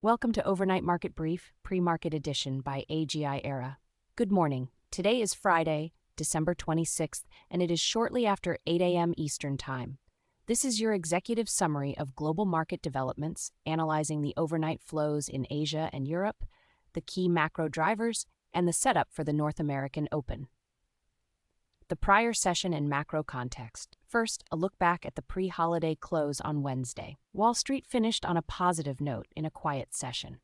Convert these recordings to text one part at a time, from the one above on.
Welcome to Overnight Market Brief, Pre-Market Edition by AGI Era. Good morning. Today is Friday, December 26th, and it is shortly after 8 a.m. Eastern Time. This is your executive summary of global market developments, analyzing the overnight flows in Asia and Europe, the key macro drivers, and the setup for the North American Open. The prior session and macro context. First, a look back at the pre-holiday close on Wednesday. Wall Street finished on a positive note in a quiet session.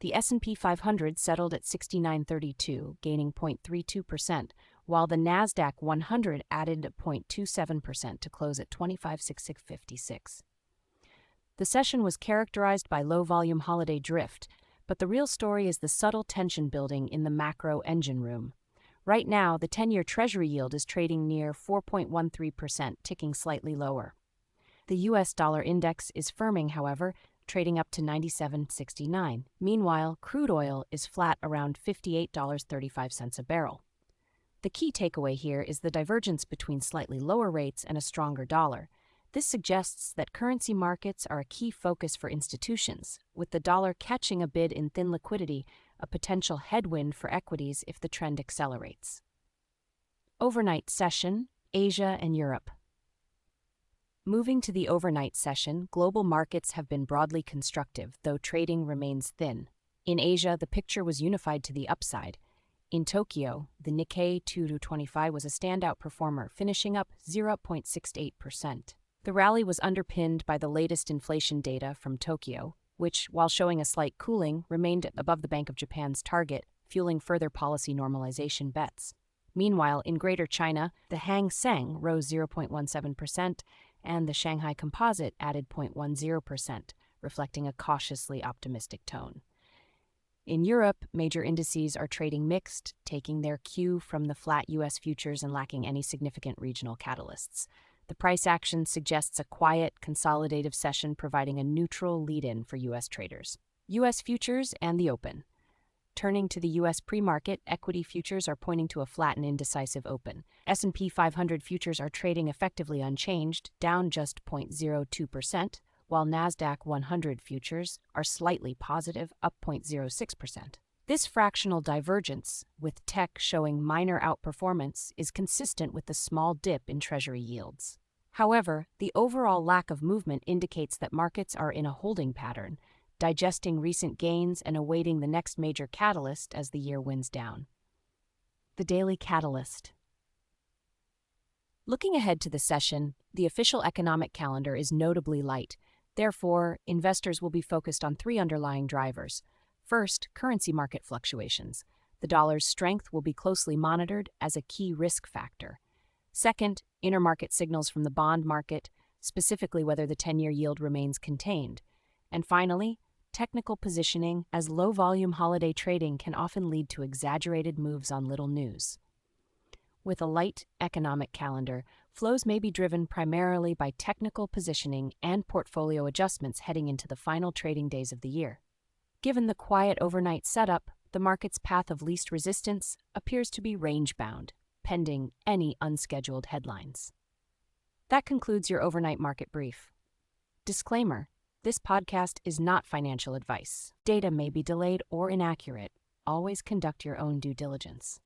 The S&P 500 settled at 69.32, gaining 0.32%, while the Nasdaq 100 added 0.27% to close at 25,656. The session was characterized by low-volume holiday drift, but the real story is the subtle tension building in the macro engine room. Right now, the 10-year Treasury yield is trading near 4.13%, ticking slightly lower. The U.S. dollar index is firming, however, trading up to 97.69. Meanwhile, crude oil is flat around $58.35 a barrel. The key takeaway here is the divergence between slightly lower rates and a stronger dollar. This suggests that currency markets are a key focus for institutions, with the dollar catching a bid in thin liquidity, a potential headwind for equities if the trend accelerates. Overnight session, Asia and Europe. Moving to the overnight session, global markets have been broadly constructive, though trading remains thin. In Asia, the picture was unified to the upside. In Tokyo, the Nikkei 225 was a standout performer, finishing up 0.68%. The rally was underpinned by the latest inflation data from Tokyo, which, while showing a slight cooling, remained above the Bank of Japan's target, fueling further policy normalization bets. Meanwhile, in Greater China, the Hang Seng rose 0.17%, and the Shanghai Composite added 0.10%, reflecting a cautiously optimistic tone. In Europe, major indices are trading mixed, taking their cue from the flat U.S. futures and lacking any significant regional catalysts. The price action suggests a quiet, consolidative session providing a neutral lead-in for U.S. traders. U.S. futures and the open. Turning to the U.S. pre-market, equity futures are pointing to a flat and indecisive open. S&P 500 futures are trading effectively unchanged, down just 0.02%, while Nasdaq 100 futures are slightly positive, up 0.06%. This fractional divergence, with tech showing minor outperformance, is consistent with the small dip in Treasury yields. However, the overall lack of movement indicates that markets are in a holding pattern, digesting recent gains and awaiting the next major catalyst as the year winds down. The Daily Catalyst. Looking ahead to the session, the official economic calendar is notably light. Therefore, investors will be focused on three underlying drivers. First, currency market fluctuations. The dollar's strength will be closely monitored as a key risk factor. Second, intermarket signals from the bond market, specifically whether the 10-year yield remains contained. And finally, technical positioning, as low-volume holiday trading can often lead to exaggerated moves on little news. With a light economic calendar, flows may be driven primarily by technical positioning and portfolio adjustments heading into the final trading days of the year. Given the quiet overnight setup, the market's path of least resistance appears to be range-bound, pending any unscheduled headlines. That concludes your overnight market brief. Disclaimer: this podcast is not financial advice. Data may be delayed or inaccurate. Always conduct your own due diligence.